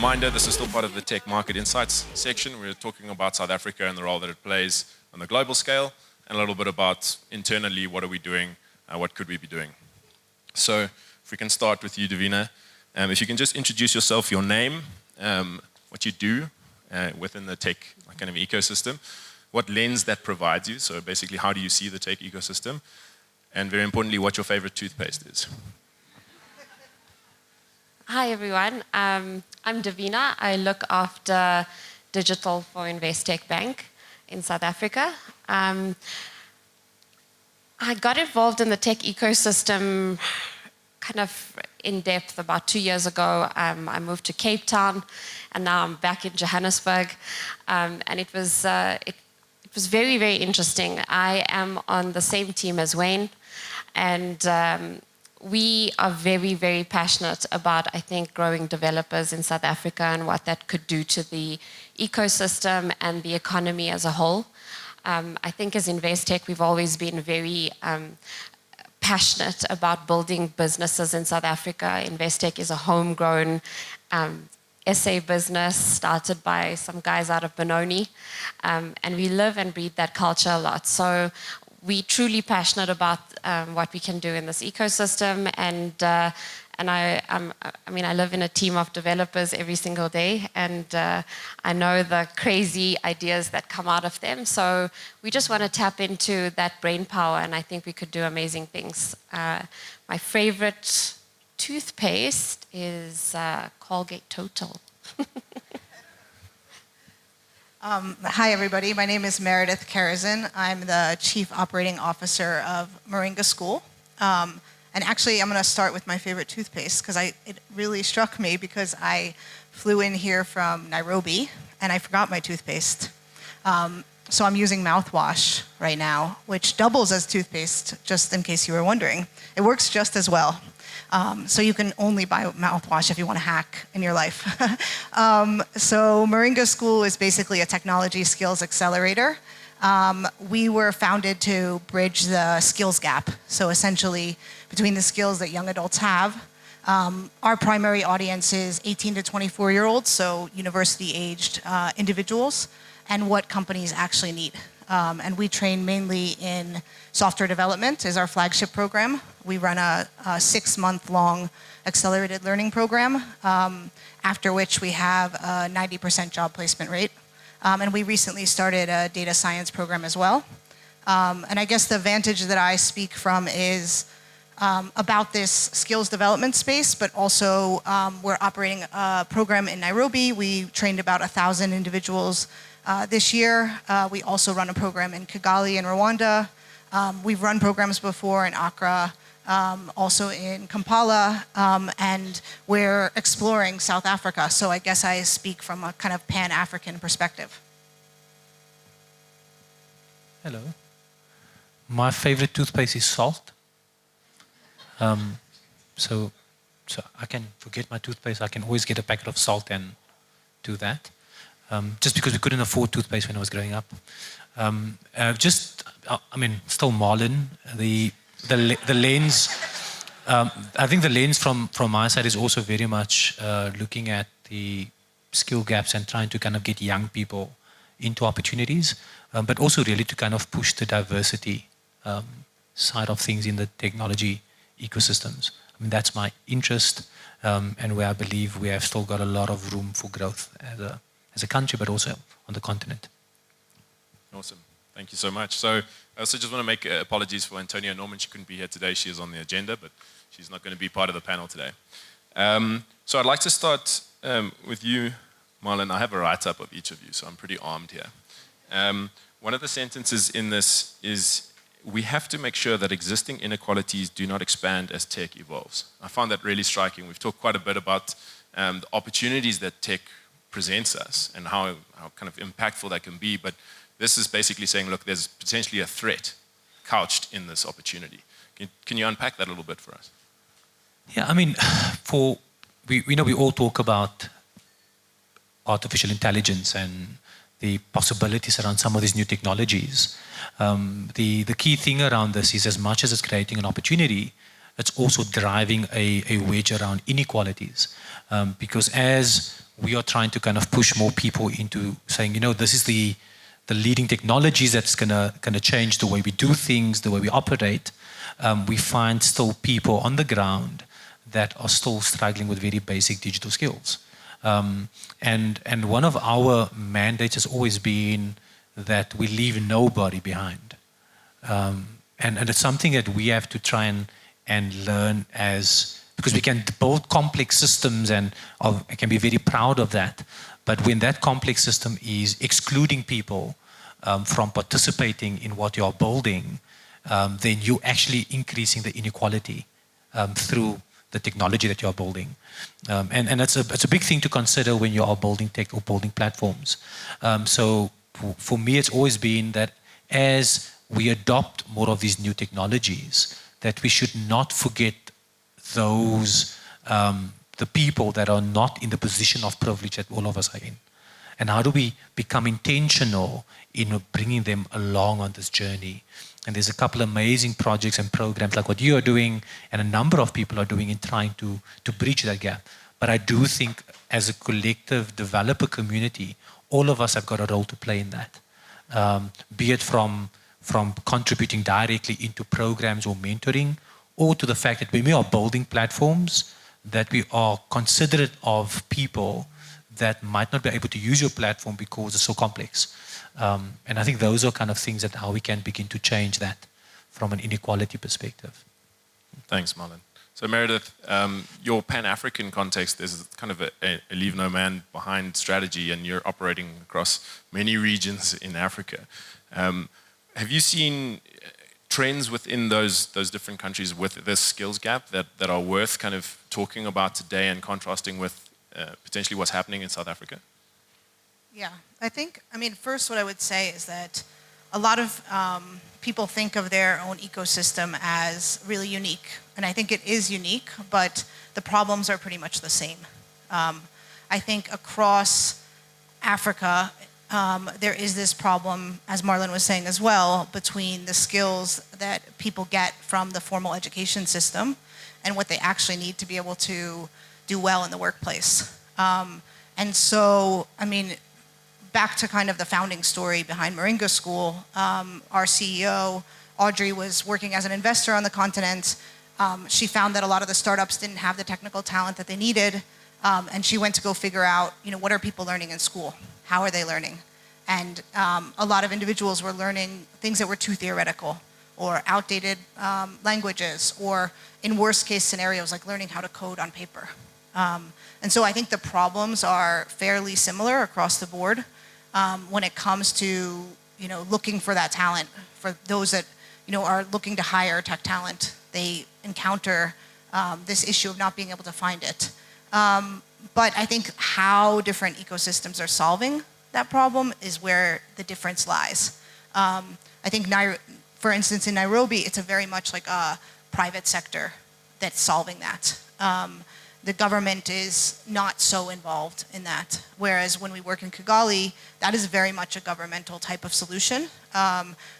reminder, this is still part of the Tech Market Insights section. We're talking about South Africa and the role that it plays on the global scale, and a little bit about internally, what are we doing, what could we be doing. So if we can start with you, Devina. If you can just introduce yourself, your name, what you do within the tech kind of ecosystem, what lens that provides you, so basically how do you see the tech ecosystem, and very importantly, what your favorite toothpaste is. Hi everyone, I'm Devina. I look after digital for Investec Bank in South Africa. I got involved in the tech ecosystem kind of in depth about 2 years ago. I moved to Cape Town and now I'm back in Johannesburg. And it was very, very interesting. I am on the same team as Wayne, and we are very, very passionate about, I think, growing developers in South Africa and what that could do to the ecosystem and the economy as a whole. I think as Investec, we've always been very passionate about building businesses in South Africa. Investec is a homegrown SA business started by some guys out of Benoni, and we live and breathe that culture a lot. So we're truly passionate about what we can do in this ecosystem, and I live in a team of developers every single day, and I know the crazy ideas that come out of them. So we just want to tap into that brain power, and I think we could do amazing things. My favorite toothpaste is Colgate Total. Hi, everybody. My name is Meredith Karazin. I'm the Chief Operating Officer of Moringa School. And actually, I'm going to start with my favorite toothpaste because it really struck me because I flew in here from Nairobi and I forgot my toothpaste. So I'm using mouthwash right now, which doubles as toothpaste, just in case you were wondering. It works just as well. So you can only buy mouthwash if you want to hack in your life. So Moringa School is basically a technology skills accelerator. We were founded to bridge the skills gap. So essentially, between the skills that young adults have, our primary audience is 18 to 24-year-olds, so university-aged individuals, and what companies actually need. And we train mainly in software development is our flagship program. We run a 6-month-long accelerated learning program, after which we have a 90% job placement rate. And we recently started a data science program as well. And I guess the advantage that I speak from is about this skills development space, but also we're operating a program in Nairobi. We trained about 1,000 individuals this year. We also run a program in Kigali in Rwanda. We've run programs before in Accra, also in Kampala, and we're exploring South Africa. So I guess I speak from a kind of Pan-African perspective. Hello. My favorite toothpaste is salt. So I can forget my toothpaste. I can always get a packet of salt and do that. Just because we couldn't afford toothpaste when I was growing up. Still Marlon. The lens, I think the lens from my side is also very much looking at the skill gaps and trying to kind of get young people into opportunities, but also really to kind of push the diversity side of things in the technology ecosystems. I mean, that's my interest, and where I believe we have still got a lot of room for growth as a country, but also on the continent. Awesome. Thank you so much. So I also just want to make apologies for Antonia Norman. She couldn't be here today. She is on the agenda, but she's not going to be part of the panel today. So I'd like to start with you, Marlon. I have a write-up of each of you, so I'm pretty armed here. One of the sentences in this is, we have to make sure that existing inequalities do not expand as tech evolves. I found that really striking. We've talked quite a bit about the opportunities that tech presents us and how kind of impactful that can be, but this is basically saying, look, there's potentially a threat couched in this opportunity. Can you unpack that a little bit for us? Yeah, I mean, we all talk about artificial intelligence and the possibilities around some of these new technologies. The key thing around this is, as much as it's creating an opportunity, it's also driving a wedge around inequalities. Because as we are trying to kind of push more people into saying, this is the leading technologies that's gonna change the way we do things, the way we operate, we find still people on the ground that are still struggling with very basic digital skills. And one of our mandates has always been that we leave nobody behind. And it's something that we have to try and learn because we can build complex systems and I can be very proud of that. But when that complex system is excluding people from participating in what you are building, then you're actually increasing the inequality through the technology that you are building. And it's a big thing to consider when you are building tech or building platforms. So for me, it's always been that as we adopt more of these new technologies, that we should not forget those, the people that are not in the position of privilege that all of us are in. And how do we become intentional in bringing them along on this journey? And there's a couple of amazing projects and programs like what you are doing and a number of people are doing in trying to bridge that gap. But I do think as a collective developer community, all of us have got a role to play in that. Be it from contributing directly into programs or mentoring, or to the fact that when we are building platforms, that we are considerate of people that might not be able to use your platform because it's so complex. And I think those are kind of things that how we can begin to change that from an inequality perspective. Thanks, Marlon. So Meredith, your Pan-African context is kind of a leave no man behind strategy, and you're operating across many regions in Africa. Have you seen trends within those different countries with this skills gap that are worth kind of talking about today and contrasting with potentially what's happening in South Africa? Yeah, first what I would say is that a lot of people think of their own ecosystem as really unique. And I think it is unique, but the problems are pretty much the same. I think across Africa, there is this problem, as Marlon was saying as well, between the skills that people get from the formal education system and what they actually need to be able to do well in the workplace. And so, back to kind of the founding story behind Moringa School, our CEO, Audrey, was working as an investor on the continent. She found that a lot of the startups didn't have the technical talent that they needed, and she went to go figure out, what are people learning in school? How are they learning? And a lot of individuals were learning things that were too theoretical, or outdated languages, or in worst case scenarios, like learning how to code on paper. And so I think the problems are fairly similar across the board when it comes to looking for that talent. For those that are looking to hire tech talent, they encounter this issue of not being able to find it. But I think how different ecosystems are solving that problem is where the difference lies. I think, for instance, in Nairobi, it's a very much like a private sector that's solving that. The government is not so involved in that. Whereas when we work in Kigali, that is very much a governmental type of solution.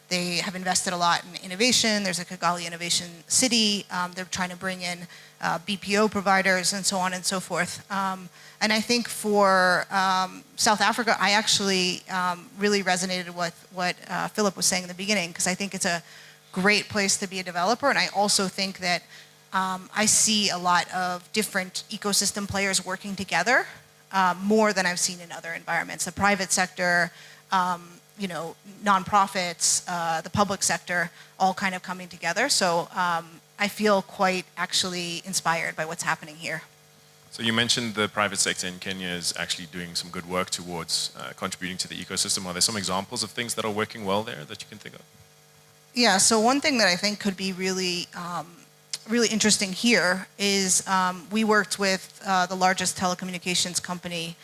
They have invested a lot in innovation. There's a Kigali Innovation City. They're trying to bring in BPO providers and so on and so forth. And I think for South Africa, I actually really resonated with what Philip was saying in the beginning, because I think it's a great place to be a developer. And I also think that I see a lot of different ecosystem players working together, more than I've seen in other environments. The private sector, nonprofits, the public sector, all kind of coming together. So I feel quite actually inspired by what's happening here. So you mentioned the private sector in Kenya is actually doing some good work towards contributing to the ecosystem. Are there some examples of things that are working well there that you can think of? Yeah, so one thing that I think could be really interesting here is we worked with the largest telecommunications company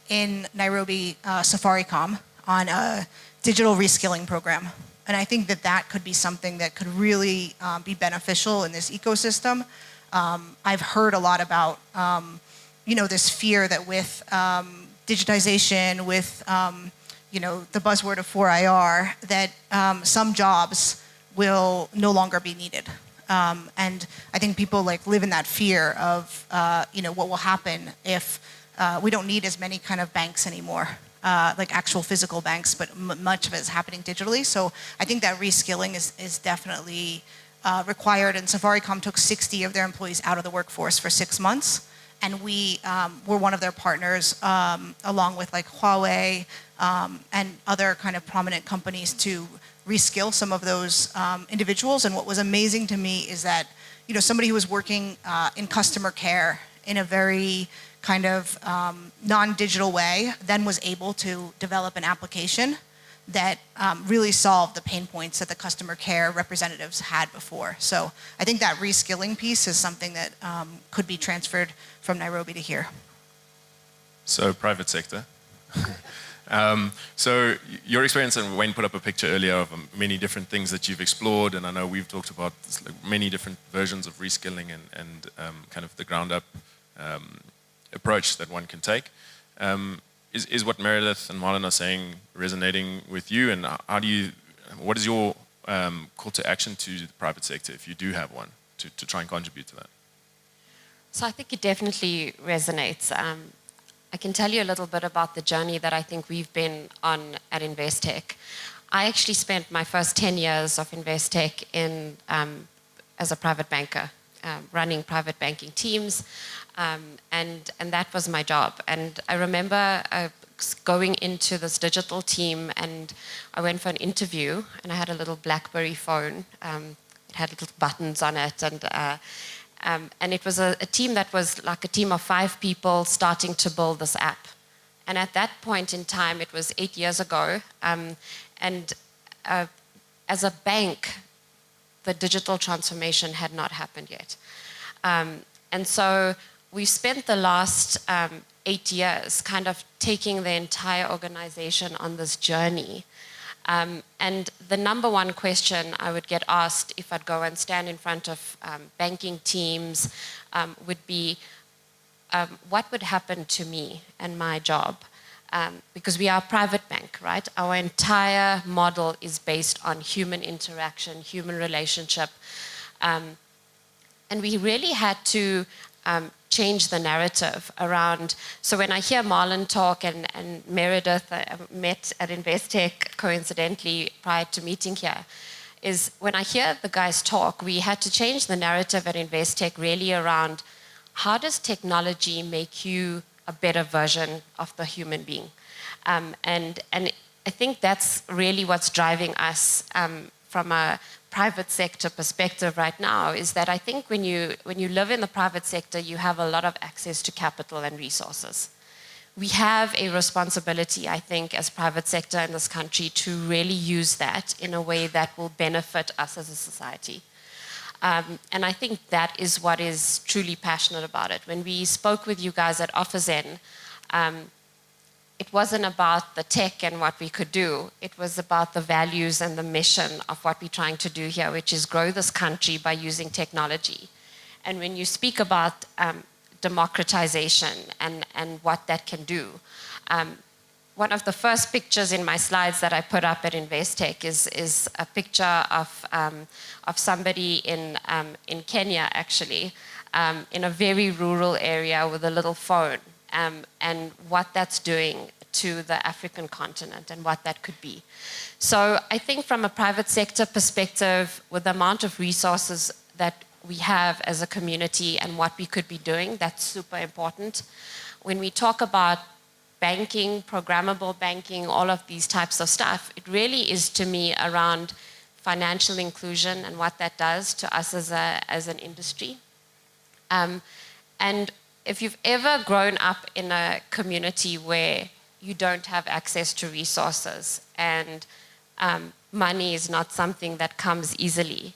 in Nairobi, Safaricom, on a digital reskilling program. And I think that could be something that could really be beneficial in this ecosystem. I've heard a lot about, this fear that with digitization, with, the buzzword of 4IR, that some jobs will no longer be needed. And I think people like live in that fear of, what will happen if we don't need as many kind of banks anymore, like actual physical banks, but much of it is happening digitally. So I think that reskilling is definitely required. And Safaricom took 60 of their employees out of the workforce for 6 months. And we were one of their partners, along with like Huawei and other kind of prominent companies, to reskill some of those individuals. And what was amazing to me is that, somebody who was working in customer care in a very kind of non-digital way then was able to develop an application that really solved the pain points that the customer care representatives had before. So I think that reskilling piece is something that could be transferred from Nairobi to here. So private sector. So your experience, and Wayne put up a picture earlier of many different things that you've explored, and I know we've talked about this, like, many different versions of reskilling and kind of the ground up approach that one can take. Is what Meredith and Marlon are saying resonating with you, and what is your call to action to the private sector, if you do have one, to try and contribute to that? So I think it definitely resonates. I can tell you a little bit about the journey that I think we've been on at Investec. I actually spent my first 10 years of Investec as a private banker, running private banking teams, and that was my job. And I remember going into this digital team, and I went for an interview, and I had a little BlackBerry phone. It had little buttons on it, and it was a team that was like a team of 5 people starting to build this app. And at that point in time, it was 8 years ago, as a bank, the digital transformation had not happened yet. And so we spent the last 8 years kind of taking the entire organization on this journey. And the number one question I would get asked if I'd go and stand in front of banking teams would be, what would happen to me and my job? Because we are a private bank, right? Our entire model is based on human interaction, human relationship. And we really had to change the narrative around. So when I hear Marlon talk and Meredith, I met at Investec coincidentally prior to meeting here, is when I hear the guys talk, we had to change the narrative at Investec really around how does technology make you a better version of the human being? And I think that's really what's driving us from a private sector perspective right now, is that I think when you live in the private sector, you have a lot of access to capital and resources. We have a responsibility, I think, as private sector in this country to really use that in a way that will benefit us as a society. And I think that is what is truly passionate about it. When we spoke with you guys at OfferZen, it wasn't about the tech and what we could do. It was about the values and the mission of what we're trying to do here, which is grow this country by using technology. And when you speak about democratization and what that can do, one of the first pictures in my slides that I put up at Investec is a picture of somebody in Kenya, actually, in a very rural area with a little phone. And what that's doing to the African continent and what that could be. So I think from a private sector perspective, with the amount of resources that we have as a community and what we could be doing, that's super important. When we talk about banking, programmable banking, all of these types of stuff, it really is to me around financial inclusion and what that does to us as an industry. And if you've ever grown up in a community where you don't have access to resources and money is not something that comes easily,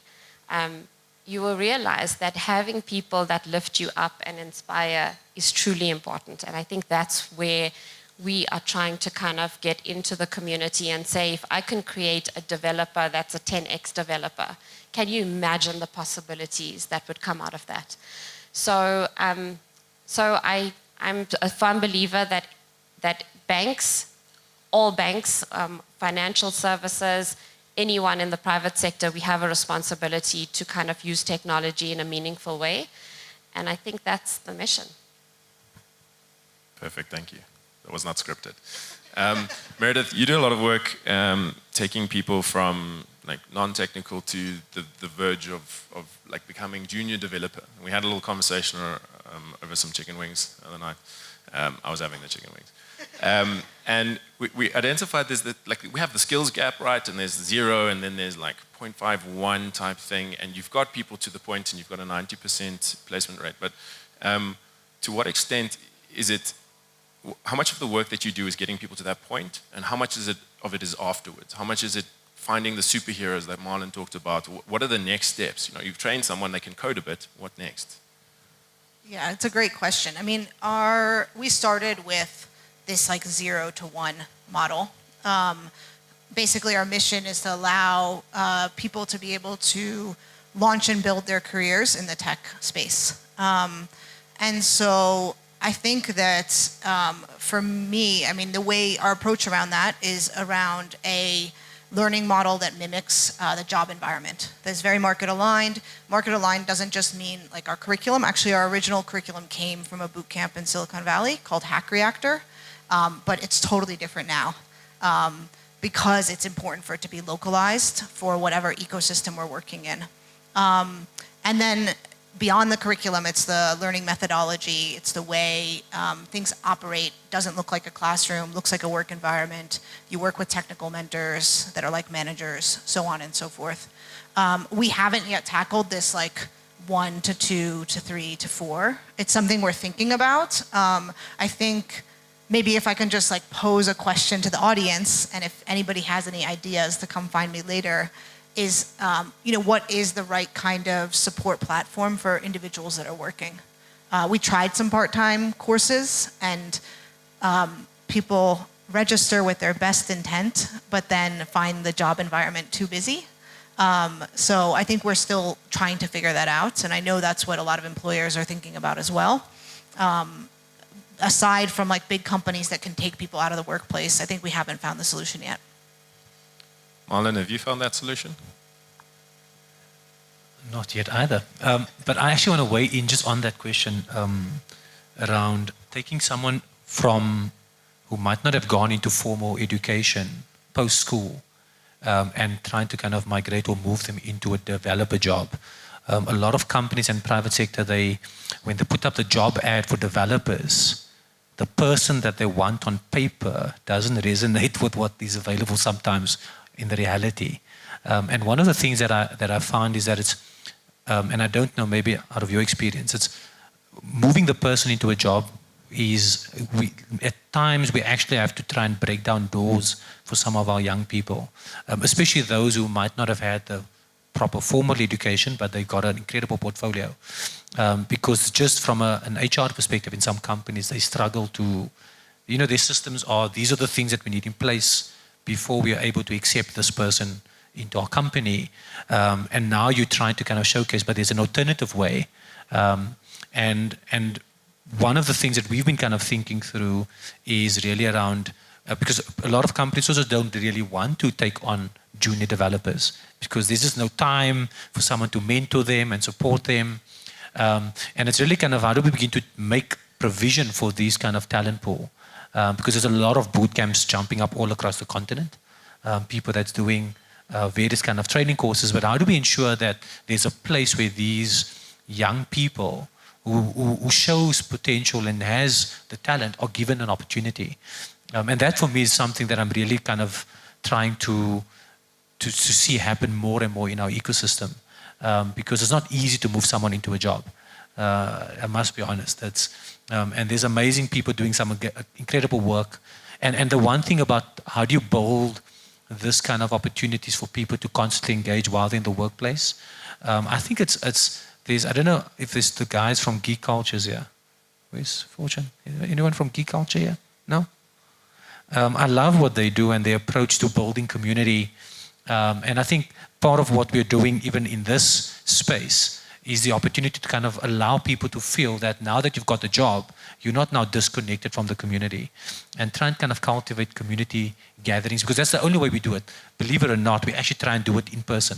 you will realize that having people that lift you up and inspire is truly important. And I think that's where we are trying to kind of get into the community and say, if I can create a developer that's a 10x developer, can you imagine the possibilities that would come out of that? So I'm a firm believer that banks, all banks, financial services, anyone in the private sector, we have a responsibility to kind of use technology in a meaningful way. And I think that's the mission. Perfect, thank you. That was not scripted. Meredith, you do a lot of work taking people from like non-technical to the verge of like becoming junior developer. We had a little conversation over some chicken wings the other night. I was having the chicken wings. And we identified this, that like we have the skills gap, right? And there's 0, and then there's like 0.51 type thing, and you've got people to the point, and you've got a 90% placement rate. But to what extent is it? How much of the work that you do is getting people to that point, and how much of it is afterwards? How much is it finding the superheroes that Marlon talked about? What are the next steps? You know, you've trained someone, they can code a bit. What next? Yeah, it's a great question. I mean, we started with this like 0 to 1 model. Basically, our mission is to allow people to be able to launch and build their careers in the tech space. And so I think that for me, I mean, the way our approach around that is around a learning model that mimics the job environment. That's very market aligned. Market aligned doesn't just mean like our curriculum. Actually, our original curriculum came from a boot camp in Silicon Valley called Hack Reactor, but it's totally different now because it's important for it to be localized for whatever ecosystem we're working in. And then beyond the curriculum, it's the learning methodology, it's the way things operate, doesn't look like a classroom, looks like a work environment. You work with technical mentors that are like managers, so on and so forth. We haven't yet tackled this like 1 to 2 to 3 to 4. It's something we're thinking about. I think maybe if I can just like pose a question to the audience, and if anybody has any ideas to come find me later, is, what is the right kind of support platform for individuals that are working? We tried some part-time courses, and people register with their best intent, but then find the job environment too busy. So I think we're still trying to figure that out, and I know that's what a lot of employers are thinking about as well. Aside from like big companies that can take people out of the workplace, I think we haven't found the solution yet. Marlon, have you found that solution? Not yet either. But I actually want to weigh in just on that question around taking someone from who might not have gone into formal education post-school and trying to kind of migrate or move them into a developer job. A lot of companies and private sector, when they put up the job ad for developers, the person that they want on paper doesn't resonate with what is available sometimes in the reality. And one of the things that I found is that it's, and I don't know, maybe out of your experience, it's moving the person into a job at times we actually have to try and break down doors for some of our young people, especially those who might not have had the proper formal education, but they got an incredible portfolio. Because just from an HR perspective in some companies, they struggle to, their systems are, these are the things that we need in place before we are able to accept this person into our company. And now you're trying to kind of showcase, but there's an alternative way. And one of the things that we've been kind of thinking through is really around, because a lot of companies also don't really want to take on junior developers because there's just no time for someone to mentor them and support them. And it's really kind of how do we begin to make provision for these kind of talent pool? Because there's a lot of boot camps jumping up all across the continent, people that's doing various kind of training courses, but how do we ensure that there's a place where these young people who shows potential and has the talent are given an opportunity? And that for me is something that I'm really kind of trying to see happen more and more in our ecosystem, because it's not easy to move someone into a job. I must be honest. And there's amazing people doing some incredible work. And the one thing about how do you build this kind of opportunities for people to constantly engage while they're in the workplace, I think there's, I don't know if there's the guys from Geek Cultures here. Where's Fortune? Anyone from Geek Culture here? No? I love what they do and their approach to building community. And I think part of what we're doing even in this space is the opportunity to kind of allow people to feel that now that you've got the job, you're not now disconnected from the community, and try and kind of cultivate community gatherings, because that's the only way we do it. Believe it or not, we actually try and do it in person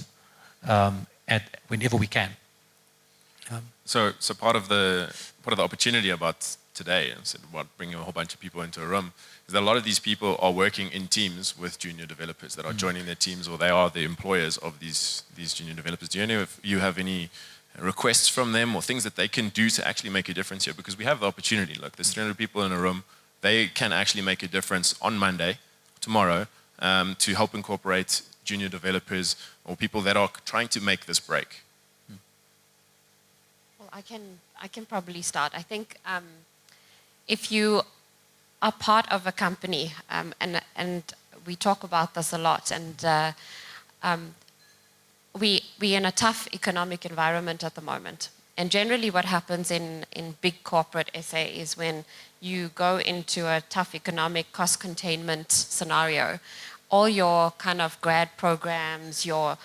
whenever we can. So part of the opportunity about today, and about bringing a whole bunch of people into a room, is that a lot of these people are working in teams with junior developers that are joining their teams, or they are the employers of these junior developers. Do you know if you have any requests from them or things that they can do to actually make a difference here? Because we have the opportunity. Look, there's 300 people in a room. They can actually make a difference on Monday, tomorrow, to help incorporate junior developers or people that are trying to make this break. Well, I can probably start. I think if you are part of a company, and we talk about this a lot, and we're in a tough economic environment at the moment. And generally what happens in big corporate SA is when you go into a tough economic cost containment scenario, all your kind of grad programs, your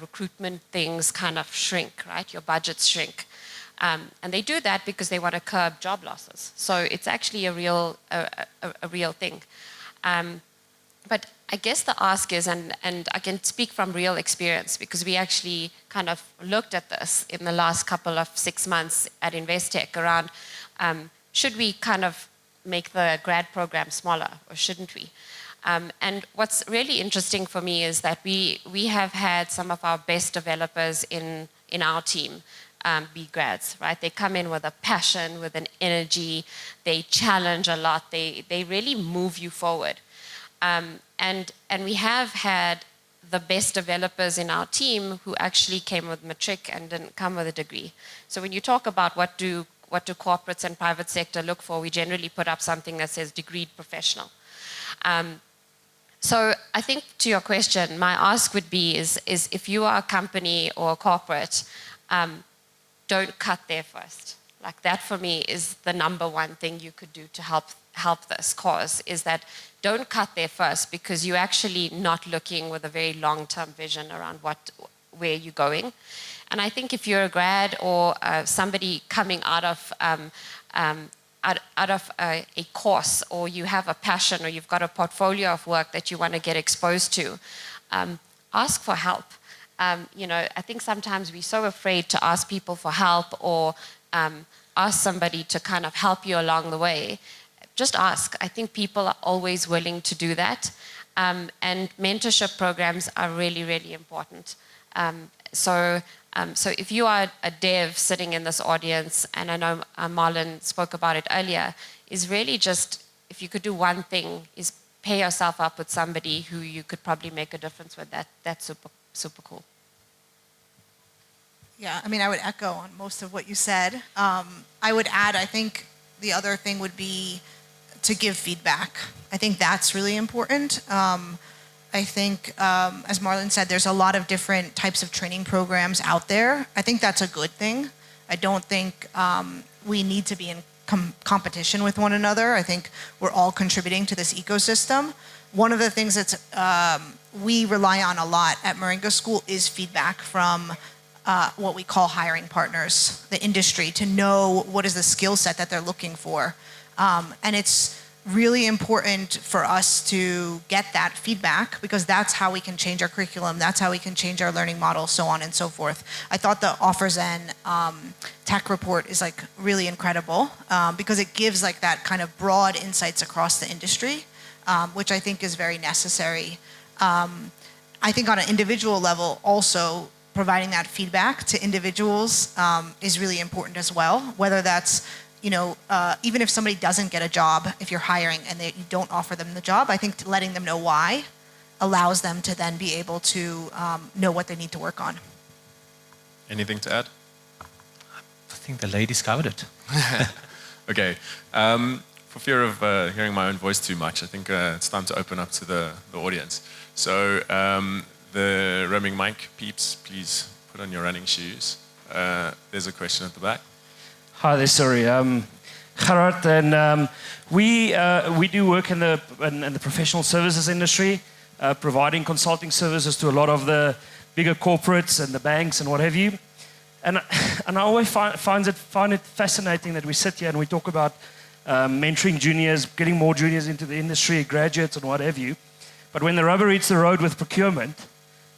recruitment things kind of shrink, right? Your budgets shrink. And they do that because they want to curb job losses. So it's actually a real thing. But I guess the ask is, and I can speak from real experience, because we actually kind of looked at this in the last couple of 6 months at Investec around, should we kind of make the grad program smaller, or shouldn't we? And what's really interesting for me is that we have had some of our best developers in our team be grads, right? They come in with a passion, with an energy, they challenge a lot, they really move you forward. And we have had the best developers in our team who actually came with matric and didn't come with a degree. So when you talk about what do corporates and private sector look for, we generally put up something that says degreed professional. So I think to your question, my ask would be is if you are a company or a corporate, don't cut there first. Like that for me is the number one thing you could do to help this cause, is that don't cut there first, because you're actually not looking with a very long-term vision around where you're going. And I think if you're a grad or somebody coming out of a course, or you have a passion, or you've got a portfolio of work that you want to get exposed to, ask for help. I think sometimes we're so afraid to ask people for help, or ask somebody to kind of help you along the way. Just ask. I think people are always willing to do that. And mentorship programs are really, really important. So if you are a dev sitting in this audience, and I know Marlon spoke about it earlier, is really just, if you could do one thing, is pair yourself up with somebody who you could probably make a difference with. That's super, super cool. Yeah, I mean, I would echo on most of what you said. I would add, I think the other thing would be to give feedback. I think that's really important. I think, as Marlon said, there's a lot of different types of training programs out there. I think that's a good thing. I don't think we need to be in competition with one another. I think we're all contributing to this ecosystem. One of the things that we rely on a lot at Moringa School is feedback from what we call hiring partners, the industry, to know what is the skill set that they're looking for. And it's really important for us to get that feedback, because that's how we can change our curriculum, that's how we can change our learning model, so on and so forth. I thought the OfferZen tech report is like really incredible, because it gives like that kind of broad insights across the industry, which I think is very necessary. I think on an individual level also, providing that feedback to individuals is really important as well, whether that's even if somebody doesn't get a job, if you're hiring and you don't offer them the job, I think letting them know why allows them to then be able to know what they need to work on. Anything to add? I think the ladies covered it. Okay. For fear of hearing my own voice too much, I think it's time to open up to the audience. So the roaming mic peeps, please put on your running shoes. There's a question at the back. Hi there, sorry. Gerard, and we do work in the professional services industry, providing consulting services to a lot of the bigger corporates and the banks and what have you. And And I always find it fascinating that we sit here and we talk about mentoring juniors, getting more juniors into the industry, graduates and what have you. But when the rubber hits the road with procurement,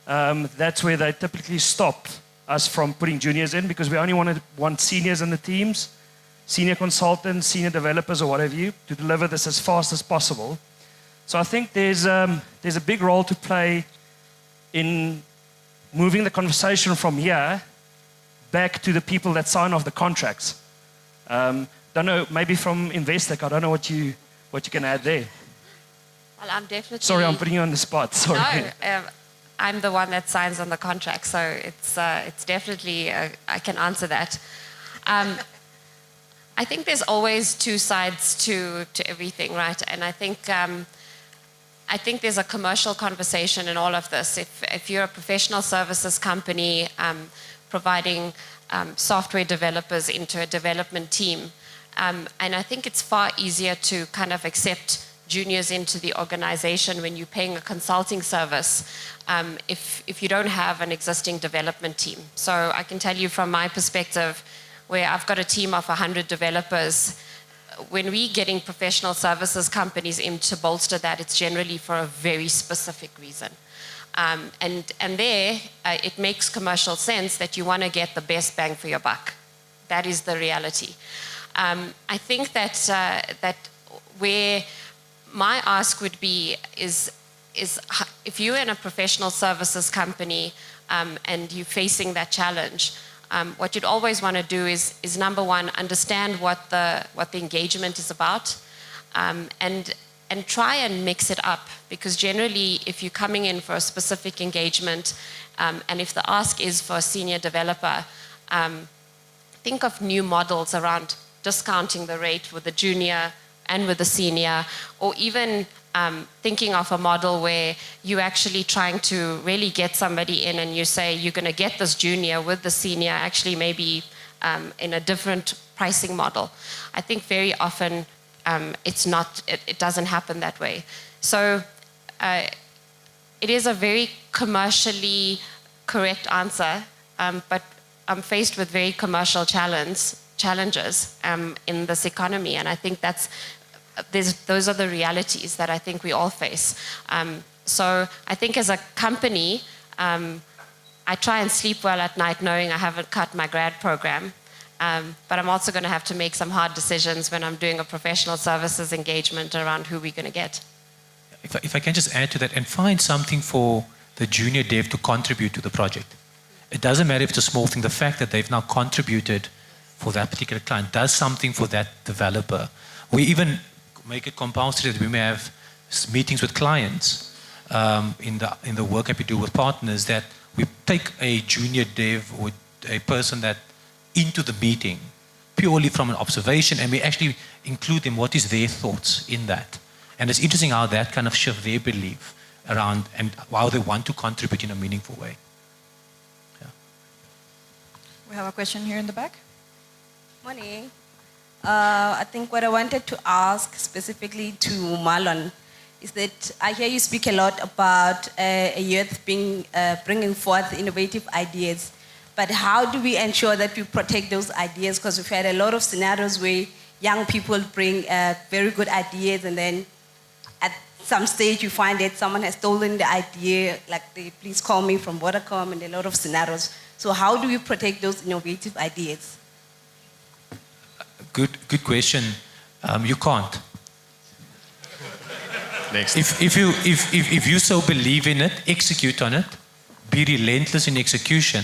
that's where they typically stop us from putting juniors in, because we only want seniors in the teams, senior consultants, senior developers or what have you, to deliver this as fast as possible. So I think there's a big role to play in moving the conversation from here back to the people that sign off the contracts. Don't know, maybe from Investec, I don't know what you can add there. Well, I'm definitely... Sorry, I'm putting you on the spot. Sorry. No, I'm the one that signs on the contract, so it's definitely, I can answer that. I think there's always two sides to everything, right? And I think there's a commercial conversation in all of this. If you're a professional services company providing software developers into a development team, and I think it's far easier to kind of accept juniors into the organization when you're paying a consulting service if you don't have an existing development team. So I can tell you from my perspective, where I've got a team of 100 developers, when we're getting professional services companies in to bolster that, it's generally for a very specific reason. And there, it makes commercial sense that you want to get the best bang for your buck. That is the reality. I think that where my ask would be is if you're in a professional services company and you're facing that challenge, what you'd always want to do is number one, understand what the engagement is about, and try and mix it up, because generally if you're coming in for a specific engagement and if the ask is for a senior developer, think of new models around discounting the rate with the junior and with the senior, or even thinking of a model where you're actually trying to really get somebody in and you say you're going to get this junior with the senior actually maybe in a different pricing model. I think very often it doesn't happen that way. So it is a very commercially correct answer, but I'm faced with very commercial challenges in this economy, and I think those are the realities that I think we all face. So I think as a company, I try and sleep well at night knowing I haven't cut my grad program, but I'm also going to have to make some hard decisions when I'm doing a professional services engagement around who we're going to get. If I can just add to that, and find something for the junior dev to contribute to the project. It doesn't matter if it's a small thing, the fact that they've now contributed for that particular client does something for that developer. We even make it compulsory that we may have meetings with clients in the work that we do with partners, that we take a junior dev or a person that into the meeting purely from an observation, and we actually include them, what is their thoughts in that. And it's interesting how that kind of shift their belief around and how they want to contribute in a meaningful way. Yeah. We have a question here in the back. Morning. I think what I wanted to ask specifically to Marlon is that I hear you speak a lot about a youth bringing forth innovative ideas, but how do we ensure that we protect those ideas? Because we've had a lot of scenarios where young people bring very good ideas, and then at some stage you find that someone has stolen the idea, like the Please Call Me from Vodacom, and a lot of scenarios. So how do we protect those innovative ideas? Good question. You can't. Next. If you so believe in it, execute on it. Be relentless in execution,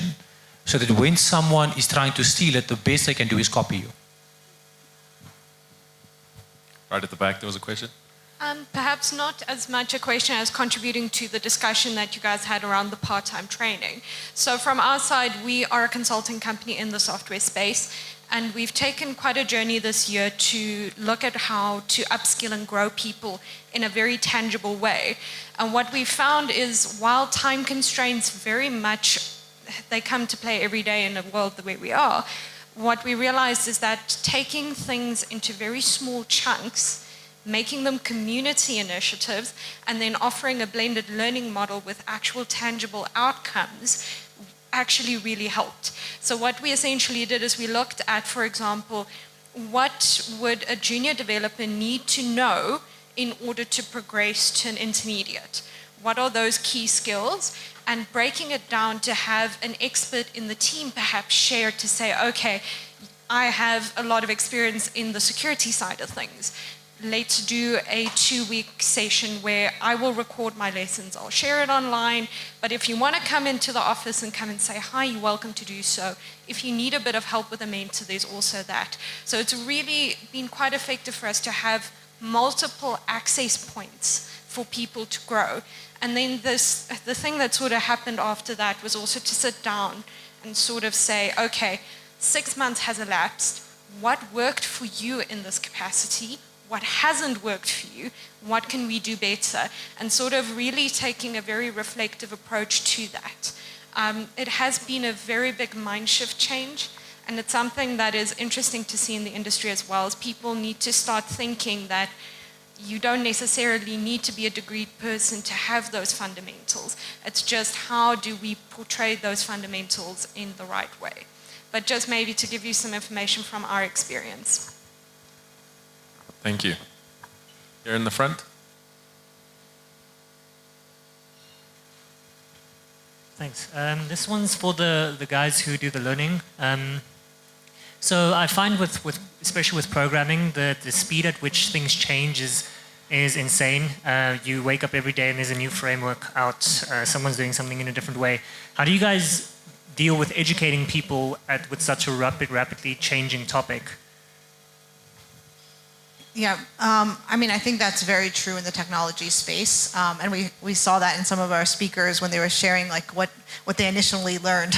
so that when someone is trying to steal it, the best they can do is copy you. Right at the back, there was a question. Perhaps not as much a question as contributing to the discussion that you guys had around the part-time training. So from our side, we are a consulting company in the software space, and we've taken quite a journey this year to look at how to upskill and grow people in a very tangible way. And what we've found is, while time constraints very much, they come to play every day in a world the way we are, what we realized is that taking things into very small chunks, making them community initiatives, and then offering a blended learning model with actual tangible outcomes actually really helped. So what we essentially did is we looked at, for example, what would a junior developer need to know in order to progress to an intermediate? What are those key skills? And breaking it down to have an expert in the team perhaps share to say, okay, I have a lot of experience in the security side of things. Let's do a 2-week session where I will record my lessons. I'll share it online. But if you want to come into the office and come and say hi, you're welcome to do so. If you need a bit of help with a mentor, there's also that. So it's really been quite effective for us to have multiple access points for people to grow. And then the thing that sort of happened after that was also to sit down and sort of say, okay, 6 months has elapsed. What worked for you in this capacity? What hasn't worked for you? What can we do better? And sort of really taking a very reflective approach to that. It has been a very big mind shift change, and it's something that is interesting to see in the industry as well, as people need to start thinking that you don't necessarily need to be a degree person to have those fundamentals. It's just how do we portray those fundamentals in the right way. But just maybe to give you some information from our experience. Thank you. Here in the front. Thanks. This one's for the guys who do the learning. So I find with especially with programming, the speed at which things change is insane. You wake up every day and there's a new framework out. Someone's doing something in a different way. How do you guys deal with educating people with such a rapidly changing topic? Yeah, I mean, I think that's very true in the technology space, and we saw that in some of our speakers when they were sharing like what they initially learned,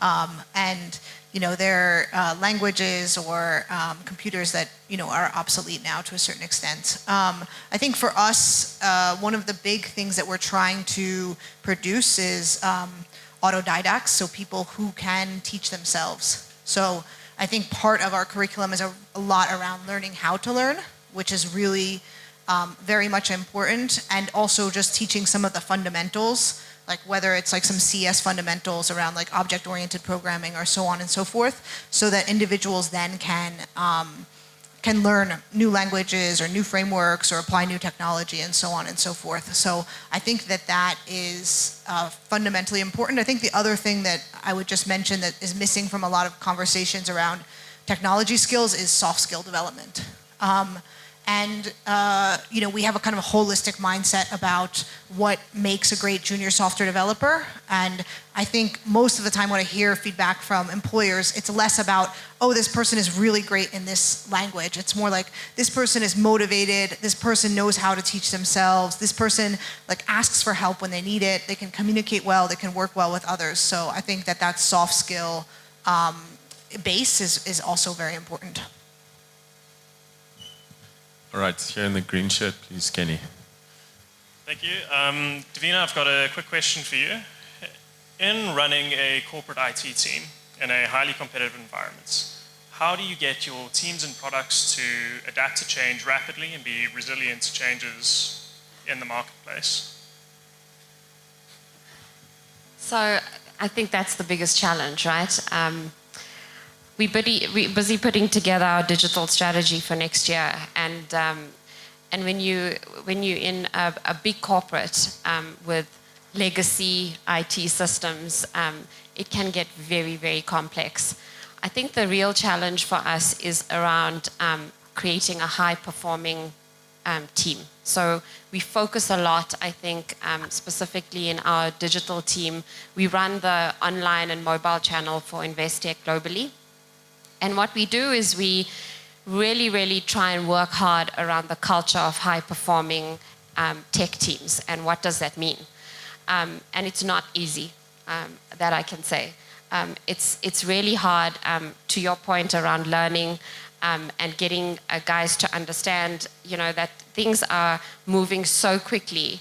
and you know their languages or computers that are obsolete now to a certain extent. I think for us, one of the big things that we're trying to produce is autodidacts, so people who can teach themselves. So I think part of our curriculum is a lot around learning how to learn, which is really very much important, and also just teaching some of the fundamentals, like whether it's like some CS fundamentals around like object-oriented programming or so on and so forth, so that individuals then can learn new languages or new frameworks or apply new technology and so on and so forth. So I think that is fundamentally important. I think the other thing that I would just mention that is missing from a lot of conversations around technology skills is soft skill development. We have a kind of a holistic mindset about what makes a great junior software developer. And I think most of the time when I hear feedback from employers, it's less about, oh, this person is really great in this language. It's more like, this person is motivated, this person knows how to teach themselves, this person like asks for help when they need it, they can communicate well, they can work well with others. So I think that soft skill base is also very important. All right, here in the green shirt, please, Kenny. Thank you. Devina, I've got a quick question for you. In running a corporate IT team in a highly competitive environment, how do you get your teams and products to adapt to change rapidly and be resilient to changes in the marketplace? So I think that's the biggest challenge, right? We're busy putting together our digital strategy for next year, and when you're in a big corporate with legacy IT systems, it can get very, very complex. I think the real challenge for us is around creating a high-performing team. So we focus a lot, I think, specifically in our digital team. We run the online and mobile channel for Investec globally. And what we do is we really, really try and work hard around the culture of high-performing tech teams. And what does that mean? And it's not easy, that I can say. It's really hard, to your point around learning and getting guys to understand, that things are moving so quickly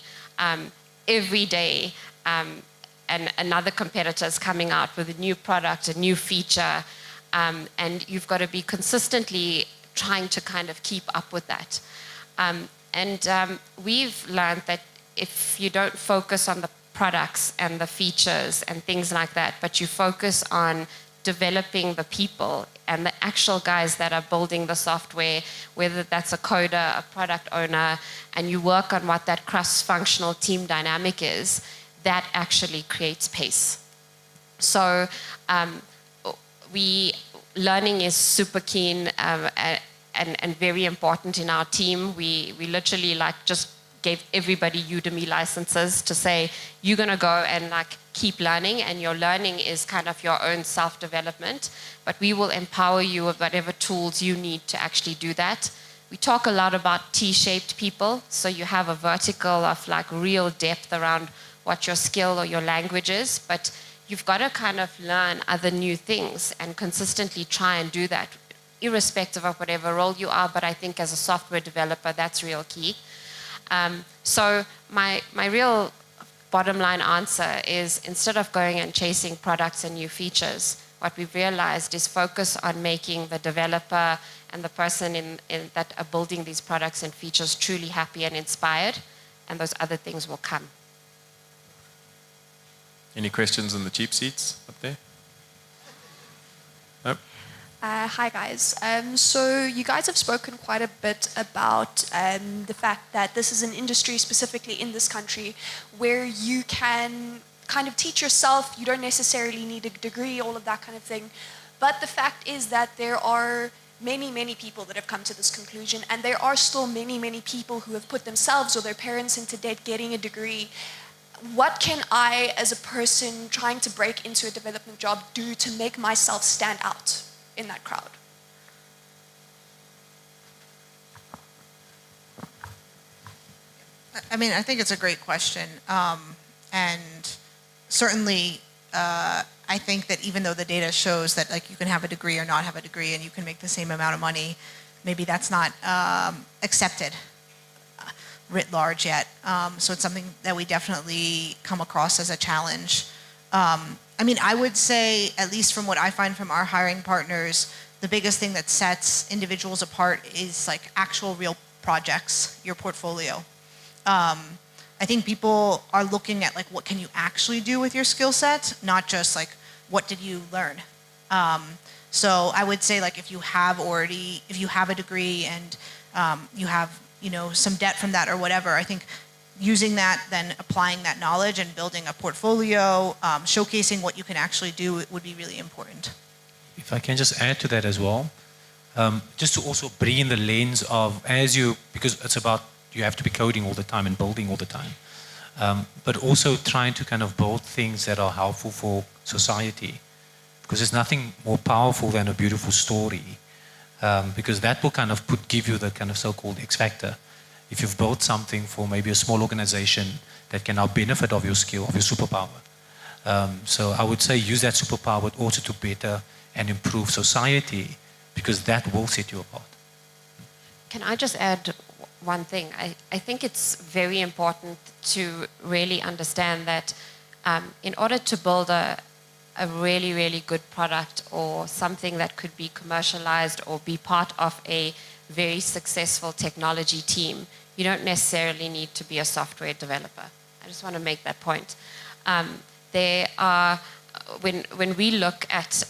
every day. And another competitor is coming out with a new product, a new feature. And you've got to be consistently trying to kind of keep up with that. We've learned that if you don't focus on the products and the features and things like that, but you focus on developing the people and the actual guys that are building the software, whether that's a coder, a product owner, and you work on what that cross-functional team dynamic is, that actually creates pace. So learning is super keen and very important in our team. We literally like just gave everybody Udemy licenses to say, you're gonna go and like keep learning, and your learning is kind of your own self-development, but we will empower you with whatever tools you need to actually do that. We talk a lot about T-shaped people, so you have a vertical of like real depth around what your skill or your language is, but you've got to kind of learn other new things and consistently try and do that, irrespective of whatever role you are, but I think as a software developer, that's real key. So my real bottom line answer is, instead of going and chasing products and new features, what we've realized is focus on making the developer and the person that are building these products and features truly happy and inspired, and those other things will come. Any questions in the cheap seats up there? Nope. Hi guys. So you guys have spoken quite a bit about the fact that this is an industry, specifically in this country, where you can kind of teach yourself. You don't necessarily need a degree, all of that kind of thing. But the fact is that there are many, many people that have come to this conclusion, and there are still many, many people who have put themselves or their parents into debt getting a degree. What can I, as a person trying to break into a development job, do to make myself stand out in that crowd? I mean, I think it's a great question. And certainly, I think that even though the data shows that like you can have a degree or not have a degree and you can make the same amount of money, maybe that's not accepted writ large yet. So it's something that we definitely come across as a challenge. I mean, I would say, at least from what I find from our hiring partners, the biggest thing that sets individuals apart is like actual real projects, your portfolio. I think people are looking at like, what can you actually do with your skill set, not just like, what did you learn? So I would say like, if you have a degree and you have, you know, some debt from that or whatever, I think using that, then applying that knowledge and building a portfolio, showcasing what you can actually do would be really important. If I can just add to that as well, just to also bring in the lens of, because it's about, you have to be coding all the time and building all the time, but also trying to kind of build things that are helpful for society, because there's nothing more powerful than a beautiful story, because that will kind of give you the kind of so-called X factor. If you've built something for maybe a small organization that can now benefit of your skill, of your superpower. So I would say use that superpower, but also to better and improve society, because that will set you apart. Can I just add one thing? I think it's very important to really understand that in order to build a really, really good product or something that could be commercialized or be part of a very successful technology team, you don't necessarily need to be a software developer. I just want to make that point. There are, when we look at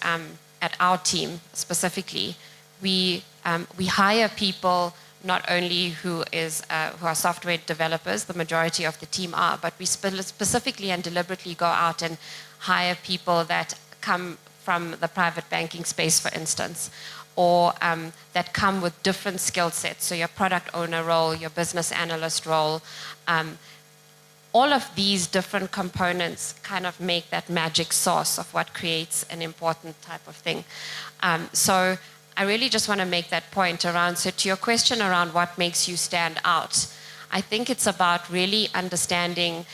our team specifically, we hire people not only who are software developers, the majority of the team are, but we specifically and deliberately go out and hire people that come from the private banking space, for instance, or that come with different skill sets. So your product owner role, your business analyst role, all of these different components kind of make that magic sauce of what creates an important type of thing. So I really just want to make that point around, so to your question around what makes you stand out, I think it's about really understanding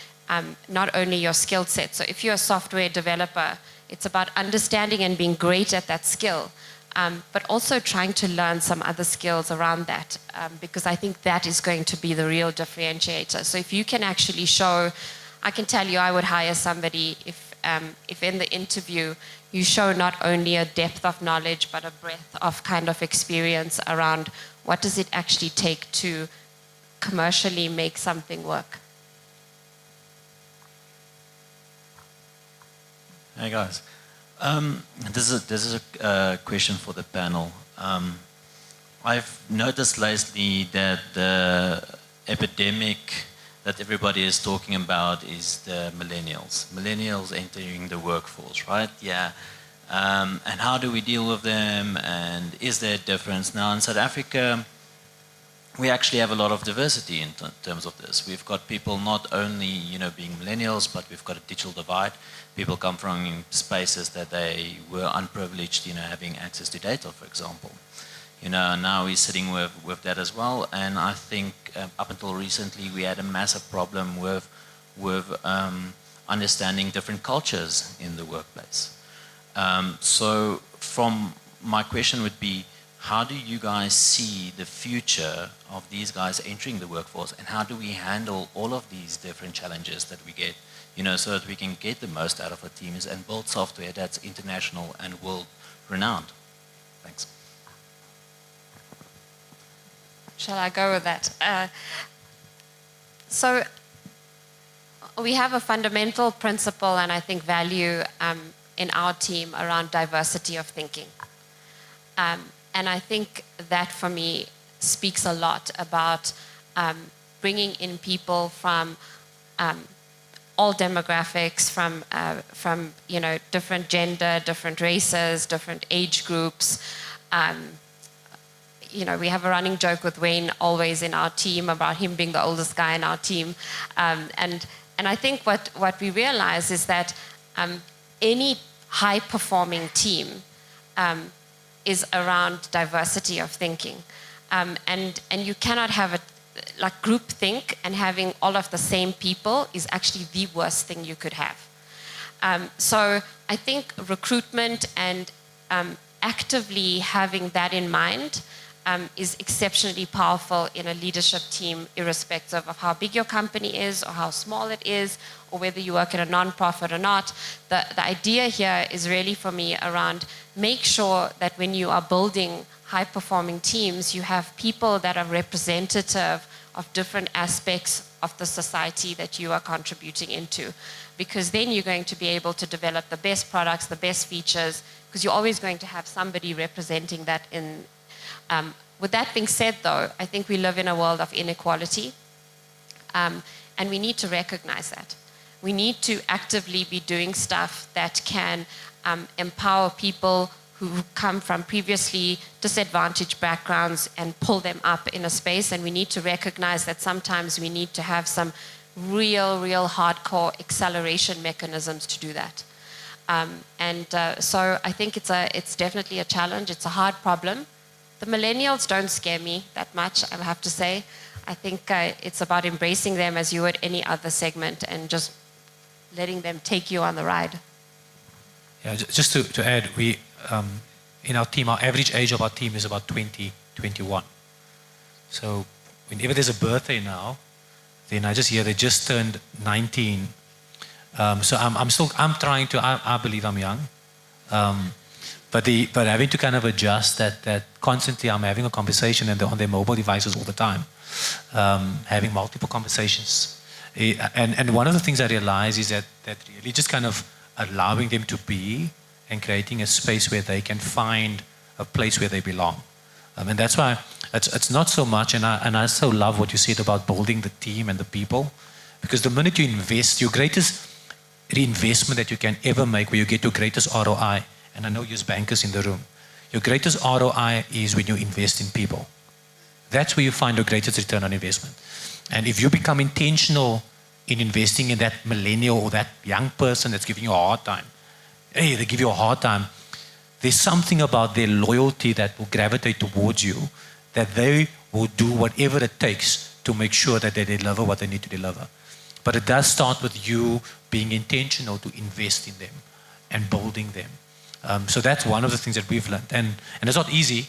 not only your skill set. So if you're a software developer, it's about understanding and being great at that skill, but also trying to learn some other skills around that, because I think that is going to be the real differentiator. So if you can actually show, I can tell you I would hire somebody if in the interview you show not only a depth of knowledge, but a breadth of kind of experience around what does it actually take to commercially make something work. Hey guys, this is a question for the panel. I've noticed lately that the epidemic that everybody is talking about is the millennials. Millennials entering the workforce, right? Yeah. And how do we deal with them? And is there a difference? Now in South Africa, we actually have a lot of diversity in terms of this. We've got people not only, being millennials, but we've got a digital divide. People come from spaces that they were unprivileged, having access to data, for example. Now we're sitting with that as well. And I think up until recently, we had a massive problem with understanding different cultures in the workplace. So my question would be, how do you guys see the future of these guys entering the workforce, and how do we handle all of these different challenges that we get, so that we can get the most out of our teams and build software that's international and world-renowned? Thanks. Shall I go with that? So we have a fundamental principle and I think value in our team around diversity of thinking. And I think that for me speaks a lot about bringing in people from all demographics, from different gender, different races, different age groups. We have a running joke with Wayne always in our team about him being the oldest guy in our team. And I think what we realize is that any high-performing team is around diversity of thinking. And you cannot have group think, and having all of the same people is actually the worst thing you could have. So I think recruitment and actively having that in mind is exceptionally powerful in a leadership team, irrespective of how big your company is or how small it is, or whether you work in a non-profit or not. The idea here is really for me around make sure that when you are building high-performing teams, you have people that are representative of different aspects of the society that you are contributing into. Because then you're going to be able to develop the best products, the best features, because you're always going to have somebody representing that in. With that being said, though, I think we live in a world of inequality, and we need to recognize that. We need to actively be doing stuff that can empower people who come from previously disadvantaged backgrounds and pull them up in a space, and we need to recognize that sometimes we need to have some real hardcore acceleration mechanisms to do that. So I think it's definitely a challenge. It's a hard problem. The millennials don't scare me that much, I have to say. I think it's about embracing them as you would any other segment and just letting them take you on the ride. Yeah, just to add, we in our team, our average age of our team is about 20, 21. So whenever there's a birthday now, then I just hear they just turned 19. So I'm trying to, I believe I'm young. But having to kind of adjust that constantly I'm having a conversation and they're on their mobile devices all the time, having multiple conversations. And one of the things I realize is that really just kind of allowing them to be and creating a space where they can find a place where they belong. And that's why it's not so much, and I so love what you said about building the team and the people, because the minute you invest, your greatest reinvestment that you can ever make, where you get your greatest ROI, and I know there's bankers in the room, your greatest ROI is when you invest in people. That's where you find your greatest return on investment. And if you become intentional in investing in that millennial or that young person that's giving you a hard time, hey, they give you a hard time, there's something about their loyalty that will gravitate towards you, that they will do whatever it takes to make sure that they deliver what they need to deliver. But it does start with you being intentional to invest in them and building them. So that's one of the things that we've learned. And it's not easy,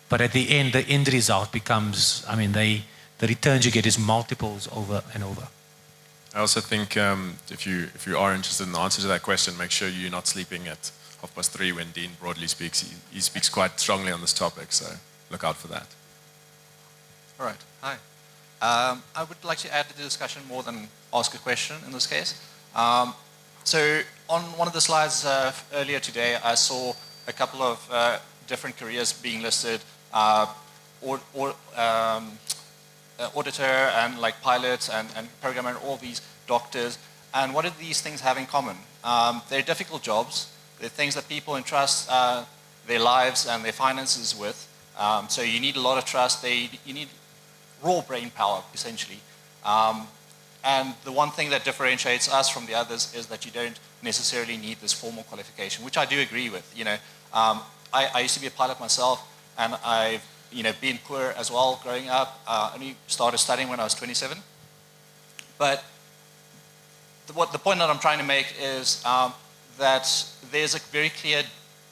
but at the end result becomes, the returns you get is multiples over and over. I also think if you are interested in the answer to that question, make sure you're not sleeping at 3:30 when Dean broadly speaks. He speaks quite strongly on this topic, so look out for that. All right. Hi. I would like to add to the discussion more than ask a question in this case. So on one of the slides earlier today, I saw a couple of different careers being listed, auditor and like pilot and programmer, all these doctors. And what do these things have in common? They're difficult jobs. They're things that people entrust their lives and their finances with. So you need a lot of trust. You need raw brain power, essentially. And the one thing that differentiates us from the others is that you don't necessarily need this formal qualification, which I do agree with. I used to be a pilot myself, and I've been poor as well growing up. Only started studying when I was 27. But the point that I'm trying to make is that there's a very clear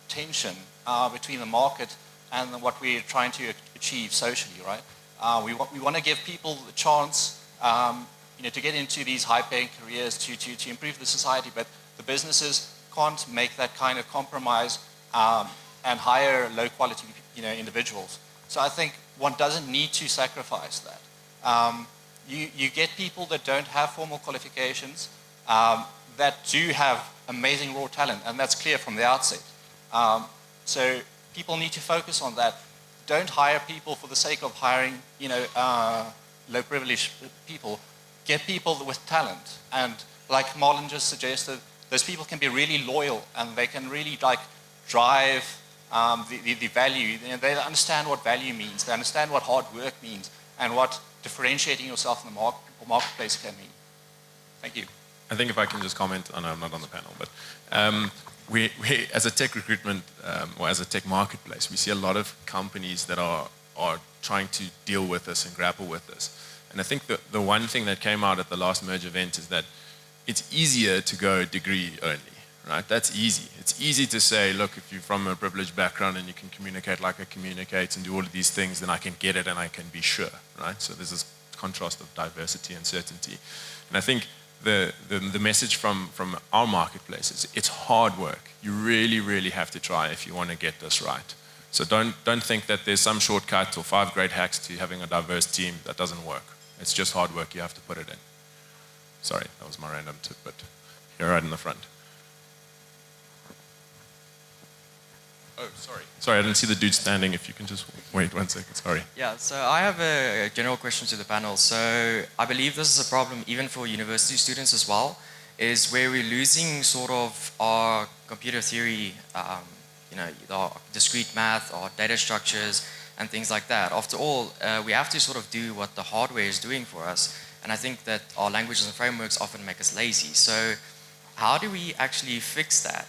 tension between the market and what we're trying to achieve socially, right? We want to give people the chance, to get into these high-paying careers to improve the society, but the businesses can't make that kind of compromise and hire low-quality, individuals. So I think one doesn't need to sacrifice that. You get people that don't have formal qualifications that do have amazing raw talent, and that's clear from the outset. So people need to focus on that. Don't hire people for the sake of hiring, low-privileged people. Get people with talent, and like Marlon just suggested, those people can be really loyal, and they can really drive the value. They understand what value means. They understand what hard work means, and what differentiating yourself in the marketplace can mean. Thank you. I think if I can just comment, I know I'm not on the panel, but we as a tech recruitment or as a tech marketplace, we see a lot of companies that are trying to deal with this and grapple with this. And I think the one thing that came out at the last merge event is that it's easier to go degree only, right? That's easy. It's easy to say, look, if you're from a privileged background and you can communicate like I communicate and do all of these things, then I can get it and I can be sure, right? So there's this contrast of diversity and certainty. And I think the message from our marketplace is it's hard work. You really, really have to try if you want to get this right. So don't think that there's some shortcut or 5 great hacks to having a diverse team. That doesn't work. It's just hard work. You have to put it in. Sorry, that was my random tip, but you're right in the front. Oh, sorry. Sorry, I didn't see the dude standing. If you can just wait 1 second, sorry. Yeah, so I have a general question to the panel. So I believe this is a problem even for university students as well, is where we're losing sort of our computer theory, our discrete math, our data structures, and things like that. After all, we have to sort of do what the hardware is doing for us. And I think that our languages and frameworks often make us lazy. So how do we actually fix that?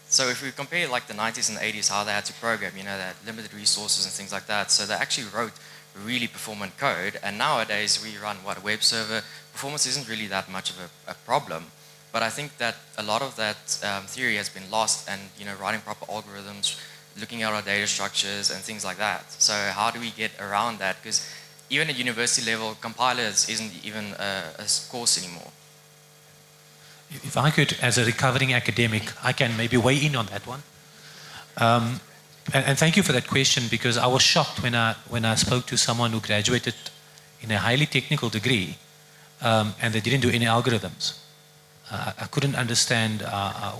So if we compare like the 90s and the 80s, how they had to program, they had limited resources and things like that. So they actually wrote really performant code. And nowadays we run, a web server. Performance isn't really that much of a problem. But I think that a lot of that theory has been lost, and writing proper algorithms, looking at our data structures and things like that. So how do we get around that? Because even at university level, compilers isn't even a course anymore. If I could, as a recovering academic, I can maybe weigh in on that one. And thank you for that question, because I was shocked when I spoke to someone who graduated in a highly technical degree and they didn't do any algorithms. I couldn't understand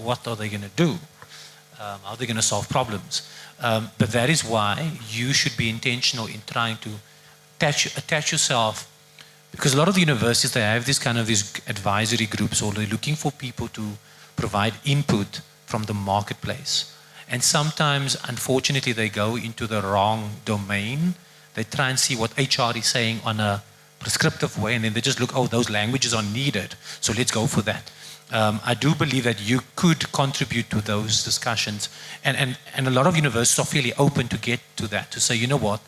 what are they going to do, how they're going to solve problems. But that is why you should be intentional in trying to attach yourself, because a lot of the universities, they have these advisory groups, or they're looking for people to provide input from the marketplace. And sometimes, unfortunately, they go into the wrong domain. They try and see what HR is saying on a prescriptive way, and then they just look, oh, those languages are needed, so let's go for that. I do believe that you could contribute to those discussions, and a lot of universities are fairly open to get to that, to say, you know what,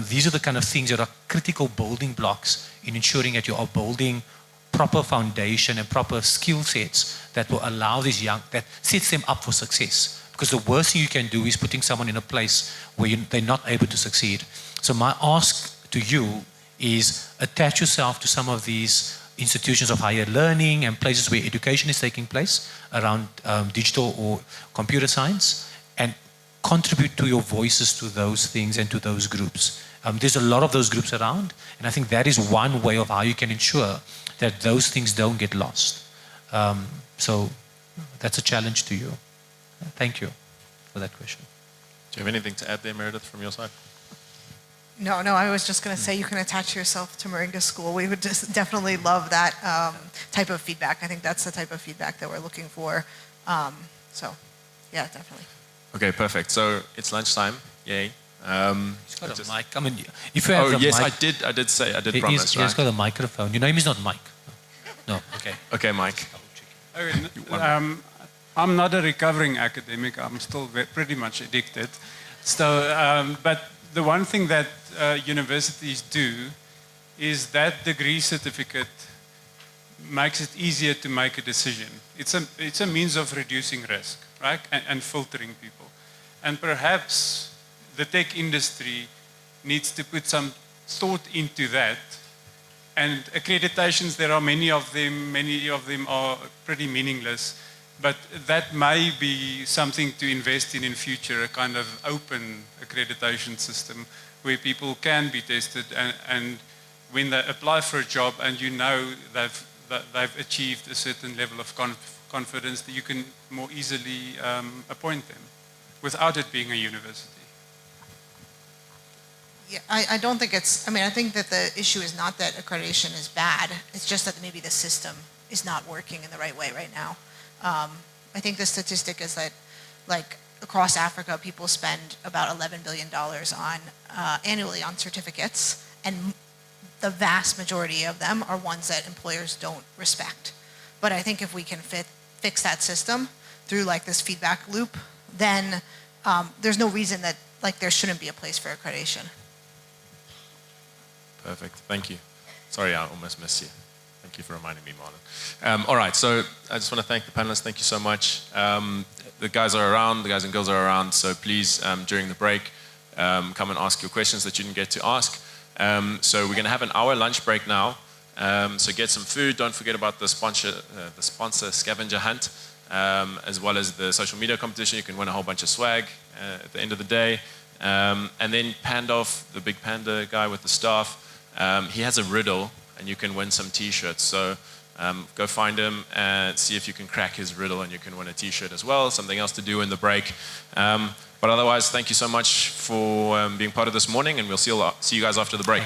these are the kind of things that are critical building blocks in ensuring that you are building proper foundation and proper skill sets that will allow these that sets them up for success. Because the worst thing you can do is putting someone in a place where they're not able to succeed. So my ask to you is attach yourself to some of these institutions of higher learning and places where education is taking place around digital or computer science, and contribute to your voices to those things and to those groups. There's a lot of those groups around, and I think that is one way of how you can ensure that those things don't get lost. So That's a challenge to you. Thank you for that question. Do you have anything to add there, Meredith, from your side? No, I was just going to say you can attach yourself to Moringa School. We would just definitely love that type of feedback. I think that's the type of feedback that we're looking for. So, yeah, definitely. Okay, perfect. So it's lunchtime. Yay. He's got a mic. I mean, if you have the yes, mic, I did promise, right? He's got a microphone. Your name is not Mike. No, okay. Okay, Mike. I'm not a recovering academic. I'm still pretty much addicted. So, but the one thing that universities do is that degree certificate makes it easier to make a decision. It's a means of reducing risk, right, and filtering people. And perhaps the tech industry needs to put some thought into that. And accreditations, there are many of them are pretty meaningless. But that may be something to invest in future, a kind of open accreditation system where people can be tested and when they apply for a job and you know they've achieved a certain level of confidence, that you can more easily appoint them without it being a university. Yeah, I don't think it's, I think that the issue is not that accreditation is bad. It's just that maybe the system is not working in the right way right now. I think the statistic is that, like, across Africa, people spend about $11 billion annually on certificates, and the vast majority of them are ones that employers don't respect. But I think if we can fix that system through, like, this feedback loop, then there's no reason that, like, there shouldn't be a place for accreditation. Perfect. Thank you. Sorry, I almost missed you. Thank you for reminding me, Marlon. All right, so I just want to thank the panelists. Thank you so much. The guys are around, the guys and girls are around, so please, during the break, come and ask your questions that you didn't get to ask. So we're going to have an hour lunch break now. So get some food. Don't forget about the sponsor scavenger hunt, as well as the social media competition. You can win a whole bunch of swag at the end of the day. And then Pandolf, the big panda guy with the staff, he has a riddle, and you can win some T-shirts. So go find him and see if you can crack his riddle, and you can win a T-shirt as well, something else to do in the break. But otherwise, thank you so much for being part of this morning, and we'll see you guys after the break.